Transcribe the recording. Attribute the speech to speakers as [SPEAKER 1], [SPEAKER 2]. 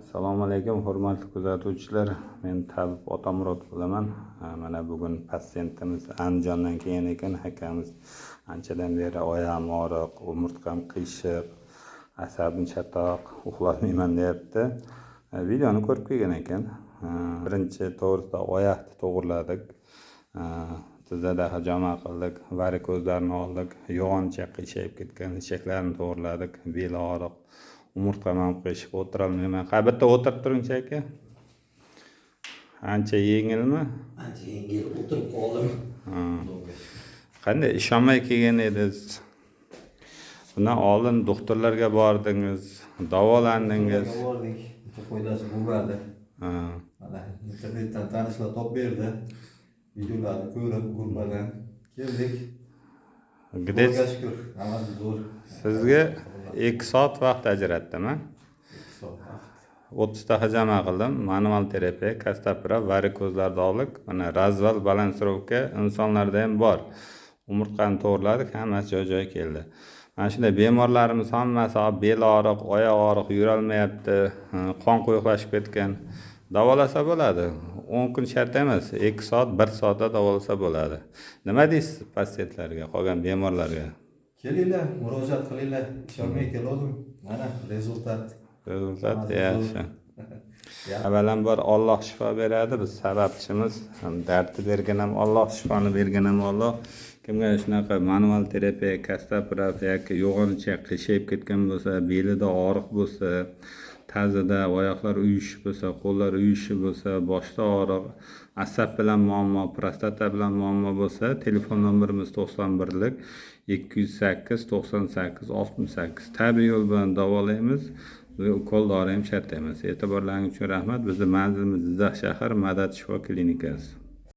[SPEAKER 1] Assalomu alaykum, hurmatli kuzatuvchilar. Men tabib Otamurod bo'laman. Mana bugun patsientimiz Andijondan kelgan ekan. Akamiz anchadan beri oyog'im og'riq, umurtqam qiyshiq, asabim chatoq, uxlolmayman deyapti. Videoni ko'rib kelgan ekan. Birinchi to'g'risida oyoqni to'g'irladik. Tizada hajama qildik, varikozlarni oldik, yo'g'oncha qiyshayib ketgan ichaklarni to'g'irladik, bel og'riq, umurtqam ham qiyshiq, o'tirolmayman. Bitta o'tirib turing aka. Ancha yengilmi?
[SPEAKER 2] Ancha yengil o'tirib qoldim.
[SPEAKER 1] Qanday ishonmay kelgan edingiz? Bundan oldin doktorlarga bordingiz, davolandingiz.
[SPEAKER 2] Bordik, bitta foydasi bo'lmadi. Mana internetdan tanishlar topib berdi. Videolarni ko'rib, gruppadan keldik. Xudoga shukr, hammasi zo'r.
[SPEAKER 1] Sizga 2 soat vaqt ajratdim.
[SPEAKER 2] 2 soat vaqt.
[SPEAKER 1] 30 ta hajama qildim. Manual terapiya, kastopera, varikozlarni oldik. Mana razval balansirovka insonlarda ham bor. Umurtqani to'g'irladik, hammasi joy-joyi keldi. Mana shunday bemorlarimiz hammasi bel og'riq, oyoq og'riq, yura olmayapti, qon quyuqlashib ketgan. Davolasa bo'ladi. 10 kun shart emas, 2 soat, 1 soatda davolasa bo'ladi. Nima deysiz patsientlarga, qolgan bemorlarga?
[SPEAKER 2] Kelinglar, murojaat qilinglar. Ishonmay keldim. Mana rezultat.
[SPEAKER 1] Rezultat yaxshi. Avvalambor Alloh shifo beradi, biz sababchimiz. Dardni bergan ham Alloh, shifoni bergan ham Alloh. Kimga shunaqa manual terapiya, kastopera yoki yo'g'oncha qiyshayib ketgan bo'lsa, belida og'riq bo'lsa, tazida oyoqlar uyushib bo'lsa, qo'llar uyushib bo'lsa, boshda og'riq, asab bilan muammo, prostata bilan muammo bo'lsa, telefon nomerimiz 91lik 208 98 68. Tabiiy yo'l bilan davolaymiz. Ukol dori ham shart emas. E'tiborlaringiz uchun rahmat. Bizning manzilimiz Jizzax shahar Madad shifo klinikasi.